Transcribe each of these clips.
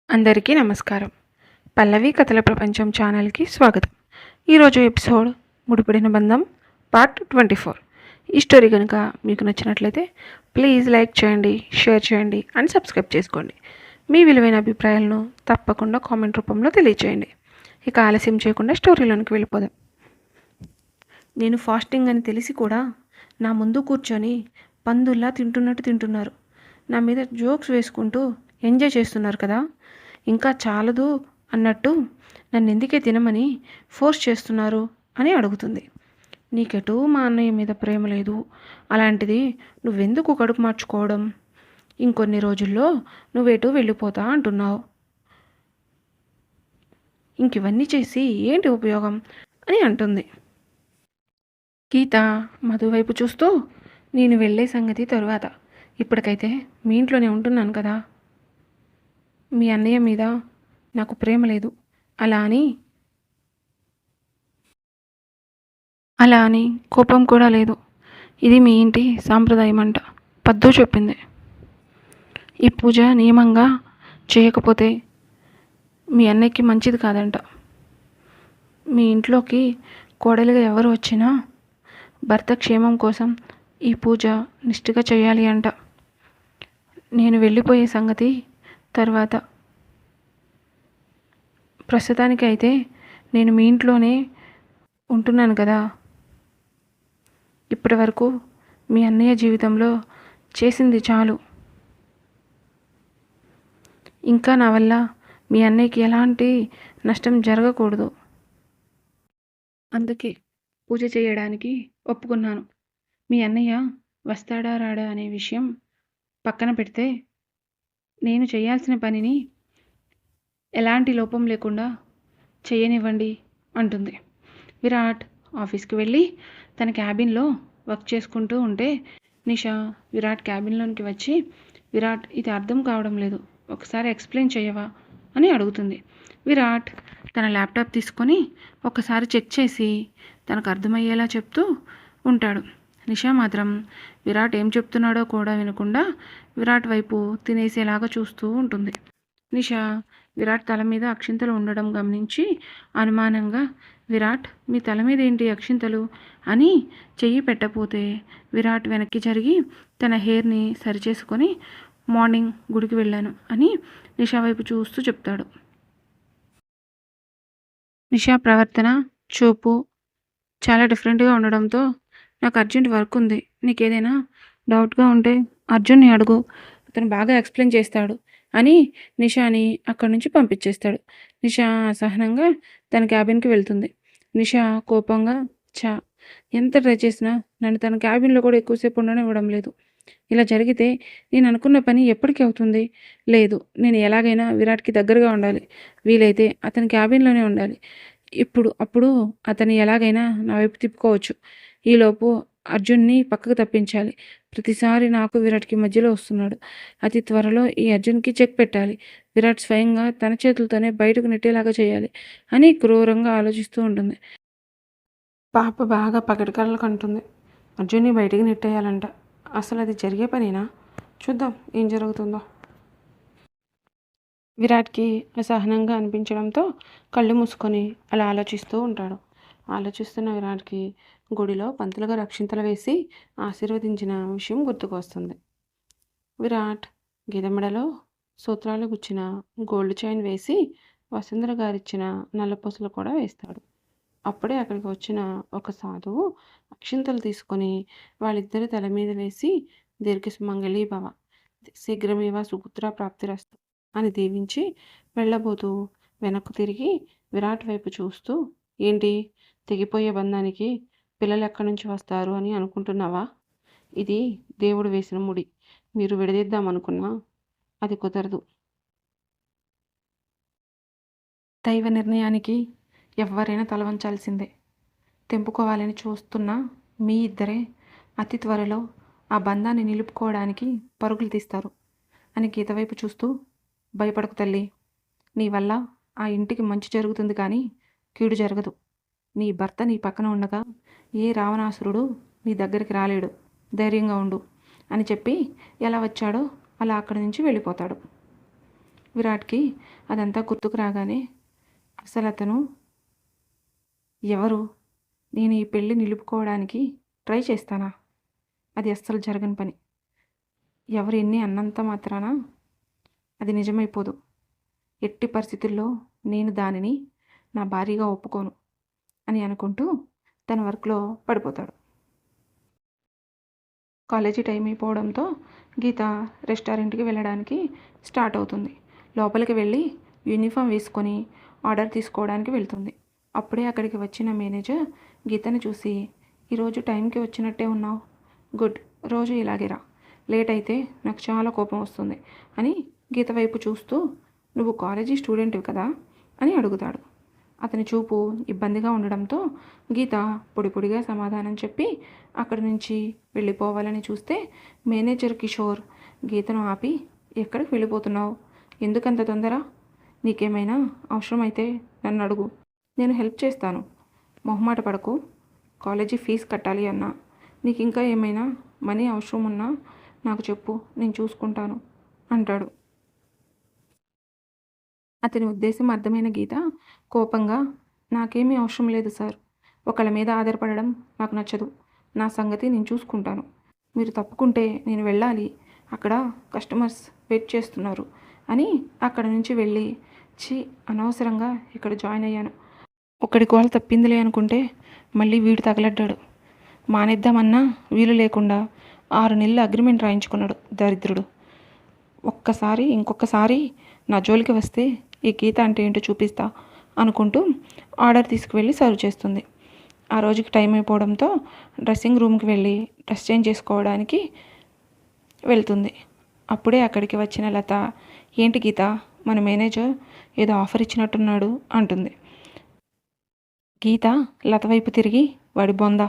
అందరికీ నమస్కారం. పల్లవి కథల ప్రపంచం ఛానల్కి స్వాగతం. ఈరోజు ఎపిసోడ్ ముడిపడిన బంధం పార్ట్ 24. ఈ స్టోరీ కనుక మీకు నచ్చినట్లయితే ప్లీజ్ లైక్ చేయండి, షేర్ చేయండి అండ్ సబ్స్క్రైబ్ చేసుకోండి. మీ విలువైన అభిప్రాయాలను తప్పకుండా కామెంట్ రూపంలో తెలియచేయండి. ఇక ఆలస్యం చేయకుండా స్టోరీలోనికి వెళ్ళిపోదాం. నేను ఫాస్టింగ్ అని తెలిసి కూడా నా ముందు కూర్చొని పందుల్లా తింటున్నారు. నా మీద జోక్స్ వేసుకుంటూ ఎంజాయ్ చేస్తున్నారు కదా. ఇంకా చాలదు అన్నట్టు నన్ను ఎందుకే తినమని ఫోర్స్ చేస్తున్నారు అని అడుగుతుంది. నీకెటూ మా అన్నయ్య మీద ప్రేమ లేదు, అలాంటిది నువ్వెందుకు కడుపు మార్చుకోవడం? ఇంకొన్ని రోజుల్లో నువ్వెటూ వెళ్ళిపోతా అంటున్నావు. ఇంకివన్నీ చేసి ఏంటి ఉపయోగం అని అంటుంది. గీత మధు వైపు చూస్తూ, నేను వెళ్ళే సంగతి తరువాత, ఇప్పటికైతే మీ ఇంట్లోనే ఉంటున్నాను కదా. మీ అన్నయ్య మీద నాకు ప్రేమ లేదు, అలా అని కోపం కూడా లేదు. ఇది మీ ఇంటి సాంప్రదాయం అంట, పద్దు చెప్పింది. ఈ పూజ నియమంగా చేయకపోతే మీ అన్నయ్యకి మంచిది కాదంట. మీ ఇంట్లోకి కోడలిగా ఎవరు వచ్చినా భర్త క్షేమం కోసం ఈ పూజ నిష్ఠగా చేయాలి అంట. నేను వెళ్ళిపోయే సంగతి తర్వాత, ప్రస్తుతానికైతే నేను మీ ఇంట్లోనే ఉంటున్నాను కదా. ఇప్పటి వరకు మీ అన్నయ్య జీవితంలో చేసింది చాలు. ఇంకా నా వల్ల మీ అన్నయ్యకి ఎలాంటి నష్టం జరగకూడదు. అందుకే పూజ చేయడానికి ఒప్పుకున్నాను. మీ అన్నయ్య వస్తాడా రాడా అనే విషయం పక్కన పెడితే నేను చేయాల్సిన పనిని ఎలాంటి లోపం లేకుండా చేయనివ్వండి అంటుంది. విరాట్ ఆఫీస్కి వెళ్ళి తన క్యాబిన్లో వర్క్ చేసుకుంటూ ఉంటే నిషా విరాట్ క్యాబిన్లోనికి వచ్చి, విరాట్ ఇది అర్థం కావడం లేదు, ఒకసారి ఎక్స్ప్లెయిన్ చేయవా అని అడుగుతుంది. విరాట్ తన ల్యాప్టాప్ తీసుకొని ఒకసారి చెక్ చేసి తనకు అర్థమయ్యేలా చెప్తూ ఉంటాడు. నిషా మాత్రం విరాట్ ఏం చెప్తున్నాడో కూడా వినకుండా విరాట్ వైపు తినేసేలాగా చూస్తూ ఉంటుంది. నిషా విరాట్ తల మీద అక్షింతలు ఉండడం గమనించి అనుమానంగా, విరాట్ మీ తల మీద ఏంటి అక్షింతలు అని చెయ్యి పెట్టపోతే విరాట్ వెనక్కి జరిగి తన హెయిర్ని సరిచేసుకొని, మార్నింగ్ గుడికి వెళ్ళాను అని నిషా వైపు చూస్తూ చెప్తాడు. నిషా ప్రవర్తన, చూపు చాలా డిఫరెంట్గా ఉండడంతో నాకు అర్జెంట్ వర్క్ ఉంది, నీకేదైనా డౌట్గా ఉంటే అర్జున్ని అడుగు, అతను బాగా ఎక్స్ప్లెయిన్ చేస్తాడు అని నిషాని అక్కడి నుంచి పంపించేస్తాడు. నిషా అసహనంగా తన క్యాబిన్కి వెళ్తుంది. నిషా కోపంగా, ఎంత ట్రై చేసినా నన్ను తన క్యాబిన్లో కూడా ఎక్కువసేపు ఉండనివ్వడం లేదు. ఇలా జరిగితే నేను అనుకున్న పని ఎప్పటికీ అవుతుంది? లేదు, నేను ఎలాగైనా విరాట్కి దగ్గరగా ఉండాలి, వీలైతే అతని క్యాబిన్లోనే ఉండాలి. అప్పుడు అతన్ని ఎలాగైనా నా వైపు తిప్పుకోవచ్చు. ఈలోపు అర్జున్ని పక్కకు తప్పించాలి. ప్రతిసారి నాకు విరాట్కి మధ్యలో వస్తున్నాడు. అతి త్వరలో ఈ అర్జున్కి చెక్ పెట్టాలి. విరాట్ స్వయంగా తన చేతులతోనే బయటకు నెట్టేలాగా చేయాలి అని క్రూరంగా ఆలోచిస్తూ ఉంటుంది. పాప బాగా పగటికలలు కంటుంది. అర్జున్ని బయటికి నెట్టేయాలంట. అసలు అది జరిగే పనేనా? చూద్దాం ఏం జరుగుతుందో. విరాట్కి అసహనంగా అనిపించడంతో కళ్ళు మూసుకొని అలా ఆలోచిస్తూ ఉంటాడు. ఆలోచిస్తున్న విరాట్కి గుడిలో పంతులుగా రక్షింతలు వేసి ఆశీర్వదించిన విషయం గుర్తుకు వస్తుంది. విరాట్ గిదమెడలో సూత్రాలు గుచ్చిన గోల్డ్ చైన్ వేసి వసుంధర గారిచ్చిన నల్లపూసలు కూడా వేస్తాడు. అప్పుడే అక్కడికి వచ్చిన ఒక సాధువు అక్షింతలు తీసుకొని వాళ్ళిద్దరి తల మీద వేసి, దీర్ఘ సుమంగళి భవ, శీఘ్రమేవ సుపుత్ర ప్రాప్తిరస్తు అని దీవించి వెళ్ళబోతూ వెనక్కు తిరిగి విరాట్ వైపు చూస్తూ, ఏంటి తెగిపోయే బంధానికి పిల్లలు ఎక్కడి నుంచి వస్తారు అని అనుకుంటున్నావా? ఇది దేవుడు వేసిన ముడి, మీరు విడదీద్దామనుకున్నా అది కుదరదు. దైవ నిర్ణయానికి ఎవరైనా తలవంచాల్సిందే. తెంపుకోవాలని చూస్తున్న మీ ఇద్దరే అతి త్వరలో ఆ బంధాన్ని నిలుపుకోవడానికి పరుగులు తీస్తారు అని గీత వైపు చూస్తూ, భయపడకు తల్లి, నీ వల్ల ఆ ఇంటికి మంచి జరుగుతుంది కానీ కీడు జరగదు. నీ భర్త నీ పక్కన ఉండగా ఏ రావణాసురుడు నీ దగ్గరికి రాలేడు, ధైర్యంగా ఉండు అని చెప్పి ఎలా వచ్చాడో అలా అక్కడి నుంచి వెళ్ళిపోతాడు. విరాట్కి అదంతా గుర్తుకు రాగానే అసలు అతను ఎవరు, నేను ఈ పెళ్ళి నిలుపుకోవడానికి ట్రై చేస్తానా, అది అస్సలు జరగని పని. ఎవరు ఎన్ని అన్నంత మాత్రాన అది నిజమైపోదు. ఎట్టి పరిస్థితుల్లో నేను దానిని నా భార్యగా ఒప్పుకోను అని అనుకుంటూ తన వర్క్లో పడిపోతాడు. కాలేజీ టైం అయిపోవడంతో గీత రెస్టారెంట్కి వెళ్ళడానికి స్టార్ట్ అవుతుంది. లోపలికి వెళ్ళి యూనిఫామ్ వేసుకొని ఆర్డర్ తీసుకోవడానికి వెళ్తుంది. అప్పుడే అక్కడికి వచ్చిన మేనేజర్ గీతని చూసి, ఈరోజు టైంకి వచ్చినట్టే ఉన్నావు, గుడ్, రోజు ఇలాగేరా, లేట్ అయితే నాకు చాలా కోపం వస్తుంది అని గీత వైపు చూస్తూ, నువ్వు కాలేజీ స్టూడెంట్వి కదా అని అడుగుతాడు. అతని చూపు ఇబ్బందిగా ఉండడంతో గీత పొడిపొడిగా సమాధానం చెప్పి అక్కడి నుంచి వెళ్ళిపోవాలని చూస్తే మేనేజర్ కిషోర్ గీతను ఆపి, ఎక్కడికి వెళ్ళిపోతున్నావు, ఎందుకంత తొందర, నీకేమైనా అవసరమైతే నన్ను అడుగు, నేను హెల్ప్ చేస్తాను, మొహమాట పడకు, కాలేజీ ఫీజు కట్టాలి అన్నా, నీకు ఇంకా ఏమైనా మనీ అవసరం ఉన్నా నాకు చెప్పు, నేను చూసుకుంటాను అంటాడు. అతని ఉద్దేశం అర్థమైన గీత కోపంగా, నాకేమీ అవసరం లేదు సార్, ఒకళ్ళ మీద ఆధారపడడం నాకు నచ్చదు, నా సంగతి నేను చూసుకుంటాను, మీరు తప్పుకుంటే నేను వెళ్ళాలి, అక్కడ కస్టమర్స్ వెయిట్ చేస్తున్నారు అని అక్కడ నుంచి వెళ్ళి, అనవసరంగా ఇక్కడ జాయిన్ అయ్యాను, ఒకడి గోల తప్పిందిలే అనుకుంటే మళ్ళీ వీడు తగలడ్డాడు, మానేద్దామన్నా వీలు లేకుండా 6 నెలలు అగ్రిమెంట్ రాయించుకున్నాడు దరిద్రుడు, ఇంకొకసారి నా జోలికి వస్తే ఈ గీత అంటే ఏంటో చూపిస్తా అనుకుంటూ ఆర్డర్ తీసుకువెళ్ళి సర్వ్ చేస్తుంది. ఆ రోజుకి టైం అయిపోవడంతో డ్రెస్సింగ్ రూమ్కి వెళ్ళి డ్రెస్ చేంజ్ చేసుకోవడానికి వెళ్తుంది. అప్పుడే అక్కడికి వచ్చిన లత, ఏంటి గీత, మన మేనేజర్ ఏదో ఆఫర్ ఇచ్చినట్టున్నాడు అంటుంది. గీత లత వైపు తిరిగి, వాడి బొంద,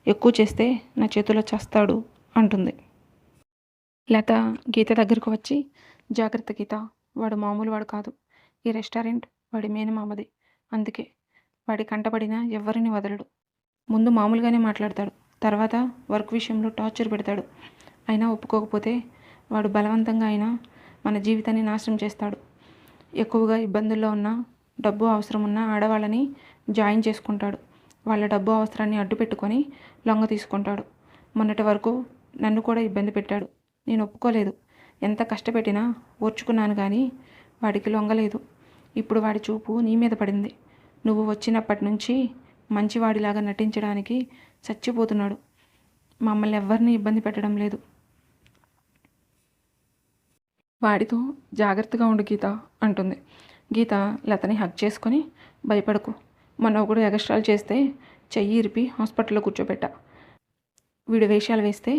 ఎక్కువ చేస్తే నా చేతిలో చేస్తాడు అంటుంది. లత గీత దగ్గరకు వచ్చి, జాగ్రత్త గీత, వాడు మామూలు వాడు కాదు, ఈ రెస్టారెంట్ వాడి మేనమామది, అందుకే వాడి కంటపడినా ఎవరిని వదలడు, ముందు మామూలుగానే మాట్లాడతాడు, తర్వాత వర్క్ విషయంలో టార్చర్ పెడతాడు, అయినా ఒప్పుకోకపోతే వాడు బలవంతంగా అయినా మన జీవితాన్ని నాశనం చేస్తాడు, ఎక్కువగా ఇబ్బందుల్లో ఉన్న, డబ్బు అవసరం ఉన్న ఆడవాళ్ళని జాయిన్ చేసుకుంటాడు, వాళ్ళ డబ్బు అవసరాన్ని అడ్డు పెట్టుకొని లొంగ తీసుకుంటాడు, మొన్నటి వరకు నన్ను కూడా ఇబ్బంది పెట్టాడు, నేను ఒప్పుకోలేదు, ఎంత కష్టపెట్టినా ఓర్చుకున్నాను కానీ వాడికి లొంగలేదు, ఇప్పుడు వాడి చూపు నీ మీద పడింది, నువ్వు వచ్చినప్పటి నుంచి మంచివాడిలాగా నటించడానికి చచ్చిపోతున్నాడు, మమ్మల్ని ఎవ్వరిని ఇబ్బంది పెట్టడం లేదు, వాడితో జాగ్రత్తగా ఉండు గీత అంటుంది. గీత లతని హగ్ చేసుకొని, భయపడకు, మొన్న ఒకడు ఎగస్ట్రాలు చేస్తే చెయ్యి ఇరిపి హాస్పిటల్లో కూర్చోబెట్టా, వీడు వేషాలు వేస్తే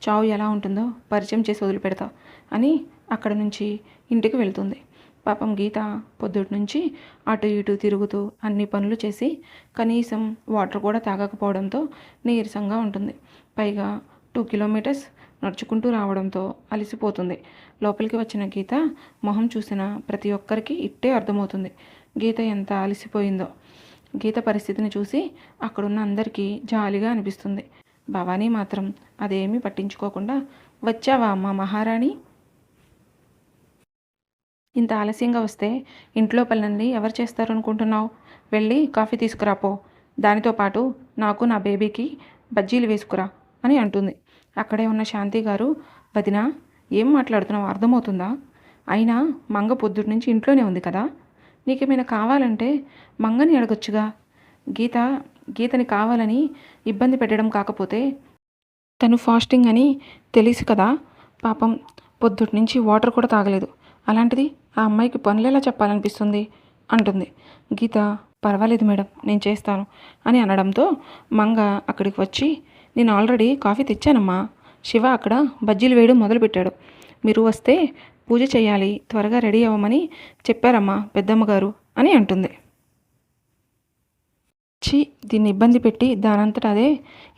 చావు ఎలా ఉంటుందో పరిచయం చేసి వదిలిపెడతా అని అక్కడ నుంచి ఇంటికి వెళ్తుంది. పాపం గీత పొద్దుటి నుంచి అటు ఇటు తిరుగుతూ అన్ని పనులు చేసి కనీసం వాటర్ కూడా తాగకపోవడంతో నీరసంగా ఉంటుంది. పైగా 2 కిలోమీటర్స్ నడుచుకుంటూ రావడంతో అలసిపోతుంది. లోపలికి వచ్చిన గీత మొహం చూసిన ప్రతి ఒక్కరికి ఇట్టే అర్థమవుతుంది గీత ఎంత అలసిపోయిందో. గీత పరిస్థితిని చూసి అక్కడున్న అందరికీ జాలిగా అనిపిస్తుంది. భవానీ మాత్రం అదేమీ పట్టించుకోకుండా, వచ్చావా అమ్మ మహారాణి, ఇంత ఆలస్యంగా వస్తే ఇంట్లో పనులన్నీ ఎవరు చేస్తారు అనుకుంటున్నావు, వెళ్ళి కాఫీ తీసుకురాపో, దానితో పాటు నాకు నా బేబీకి బజ్జీలు వేసుకురా అని అంటుంది. అక్కడే ఉన్న శాంతి గారు, వదినా ఏం మాట్లాడుతున్నావు అర్థమవుతుందా, అయినా మంగ పొద్దుటి నుంచి ఇంట్లోనే ఉంది కదా, నీకేమైనా కావాలంటే మంగని అడగొచ్చుగా, గీతని కావాలని ఇబ్బంది పెట్టడం కాకపోతే, తను ఫాస్టింగ్ అని తెలుసు కదా, పాపం పొద్దుటి నుంచి వాటర్ కూడా తాగలేదు, అలాంటిది ఆ అమ్మాయికి పనులు ఎలా చెప్పాలనిపిస్తుంది అంటుంది. గీత, పర్వాలేదు మేడం, నేను చేస్తాను అని అనడంతో మంగ అక్కడికి వచ్చి, నేను ఆల్రెడీ కాఫీ తెచ్చానమ్మా, శివ అక్కడ బజ్జీలు వేయడం మొదలుపెట్టాడు, మీరు వస్తే పూజ చేయాలి, త్వరగా రెడీ అవ్వమని చెప్పారమ్మా పెద్దమ్మగారు అని అంటుంది. దీన్ని ఇబ్బంది పెట్టి దానంతట అదే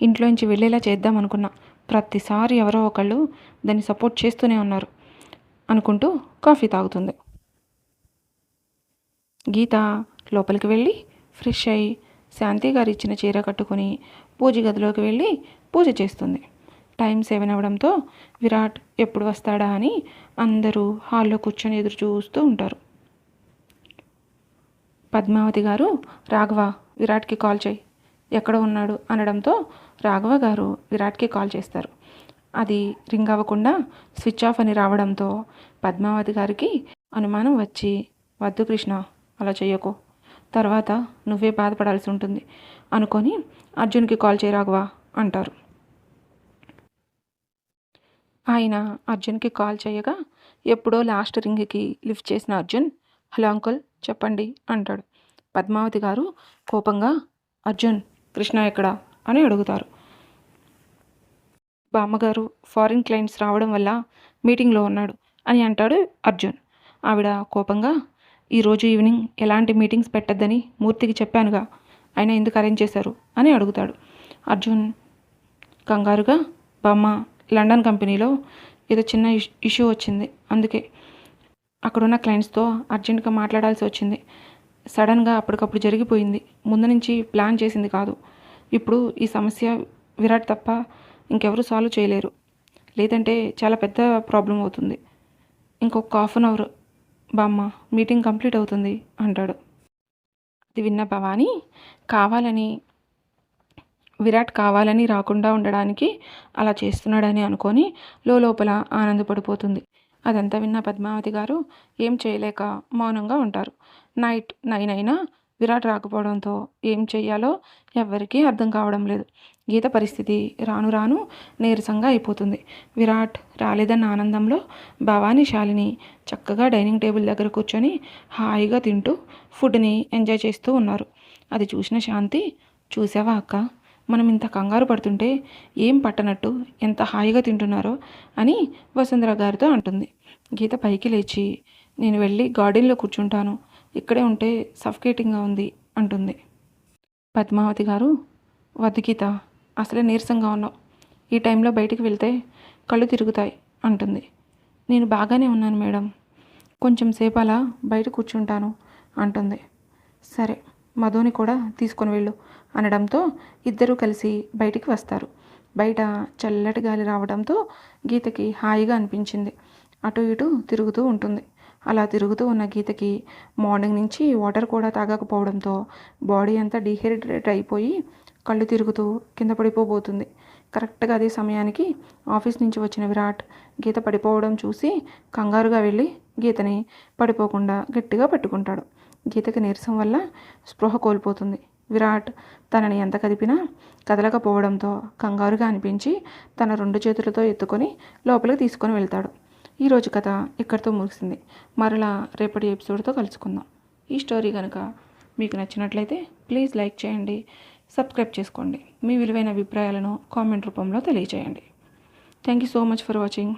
ఇంట్లోంచి వెళ్ళేలా చేద్దాం అనుకున్నా, ప్రతిసారి ఎవరో ఒకళ్ళు దాన్ని సపోర్ట్ చేస్తూనే ఉన్నారు అనుకుంటూ కాఫీ తాగుతుంది. గీత లోపలికి వెళ్ళి ఫ్రెష్ అయ్యి శాంతి గారు ఇచ్చిన చీర కట్టుకొని పూజ గదిలోకి వెళ్ళి పూజ చేస్తుంది. టైం 7 అవ్వడంతో విరాట్ ఎప్పుడు వస్తాడా అని అందరూ హాల్లో కూర్చొని ఎదురు చూస్తూ ఉంటారు. పద్మావతి గారు, రాఘవ విరాట్కి కాల్ చేయి, ఎక్కడ ఉన్నాడు అనడంతో రాఘవ గారు విరాట్కి కాల్ చేస్తారు. అది రింగ్ అవ్వకుండా స్విచ్ ఆఫ్ అని రావడంతో పద్మావతి గారికి అనుమానం వచ్చి, వద్దు కృష్ణ, అలా చెయ్యకు, తర్వాత నువ్వే బాధపడాల్సి ఉంటుంది అనుకొని అర్జున్కి కాల్ చేయి రాఘవ అంటారు. ఆయన అర్జున్కి కాల్ చేయగా ఎప్పుడో లాస్ట్ రింగ్కి లిఫ్ట్ చేసిన అర్జున్, హలో అంకుల్ చెప్పండి అంటాడు. పద్మావతి గారు కోపంగా, అర్జున్, కృష్ణ ఎక్కడా అని అడుగుతారు. బామ్మగారు ఫారిన్ క్లయింట్స్ రావడం వల్ల మీటింగ్లో ఉన్నాడు అని అంటాడు అర్జున్. ఆవిడ కోపంగా, ఈరోజు ఈవినింగ్ ఎలాంటి మీటింగ్స్ పెట్టద్దని మూర్తికి చెప్పానుగా, ఆయన ఎందుకు అరేంజ్ చేశారు అని అడుగుతాడు. అర్జున్ కంగారుగా, బామ్మ, లండన్ కంపెనీలో ఏదో చిన్న ఇష్యూ వచ్చింది, అందుకే అక్కడున్న క్లయింట్స్తో అర్జెంటుగా మాట్లాడాల్సి వచ్చింది. సడన్గా అప్పటికప్పుడు జరిగిపోయింది, ముందు నుంచి ప్లాన్ చేసింది కాదు. ఇప్పుడు ఈ సమస్య విరాట్ తప్ప ఇంకెవరు సాల్వ్ చేయలేరు, లేదంటే చాలా పెద్ద ప్రాబ్లం అవుతుంది. ఇంకొక హాఫ్ అన్ అవర్ బామ్మ, మీటింగ్ కంప్లీట్ అవుతుంది అంటాడు. అది విన్న భవానీ విరాట్ కావాలని రాకుండా ఉండడానికి అలా చేస్తున్నాడని అనుకొని లోపల ఆనందపడిపోతుంది. అదంతా విన్న పద్మావతి గారు ఏం చేయలేక మౌనంగా ఉంటారు. నైట్ 9 అయినా విరాట్ రాకపోవడంతో ఏం చెయ్యాలో ఎవ్వరికీ అర్థం కావడం లేదు. గీత పరిస్థితి రాను రాను నీరసంగా అయిపోతుంది. విరాట్ రాలేదన్న ఆనందంలో భవానీ, శాలిని చక్కగా డైనింగ్ టేబుల్ దగ్గర కూర్చొని హాయిగా తింటూ ఫుడ్ని ఎంజాయ్ చేస్తూ ఉన్నారు. అది చూసిన శాంతి, చూసావా అక్క, మనం ఇంత కంగారు పడుతుంటే ఏం పట్టనట్టు ఎంత హాయిగా తింటున్నారో అని వసుంధర గారితో అంటుంది. గీత పైకి లేచి, నేను వెళ్ళి గార్డెన్లో కూర్చుంటాను, ఇక్కడే ఉంటే సఫకేటింగ్గా ఉంది అంటుంది. పద్మావతి గారు, వద్దు గీత, అసలే నీరసంగా ఉన్నావు, ఈ టైంలో బయటికి వెళ్తే కళ్ళు తిరుగుతాయి అంటుంది. నేను బాగానే ఉన్నాను మేడం, కొంచెం సేపు అలా బయట కూర్చుంటాను అంటుంది. సరే, మధుని కూడా తీసుకొని వెళ్ళు అనడంతో ఇద్దరూ కలిసి బయటికి వస్తారు. బయట చల్లటి గాలి రావడంతో గీతకి హాయిగా అనిపించింది. అటు ఇటు తిరుగుతూ ఉంటుంది. అలా తిరుగుతూ ఉన్న గీతకి మార్నింగ్ నుంచి వాటర్ కూడా తాగకపోవడంతో బాడీ అంతా డీహైడ్రేట్ అయిపోయి కళ్ళు తిరుగుతూ కింద పడిపోబోతుంది. కరెక్ట్గా అదే సమయానికి ఆఫీస్ నుంచి వచ్చిన విరాట్ గీత పడిపోవడం చూసి కంగారుగా వెళ్ళి గీతని పడిపోకుండా గట్టిగా పట్టుకుంటాడు. గీతకి నీరసం వల్ల స్పృహ కోల్పోతుంది. విరాట్ తనని ఎంత కదిపినా కదలకపోవడంతో కంగారుగా అనిపించి తన 2 చేతులతో ఎత్తుకొని లోపలికి తీసుకొని వెళ్తాడు. ఈరోజు కథ ఇక్కడితో ముగిసింది. మరలా రేపటి ఎపిసోడ్తో కలుసుకుందాం. ఈ స్టోరీ కనుక మీకు నచ్చినట్లయితే ప్లీజ్ లైక్ చేయండి, సబ్స్క్రైబ్ చేసుకోండి. మీ విలువైన అభిప్రాయాలను కామెంట్ రూపంలో తెలియజేయండి. Thank you so much for watching.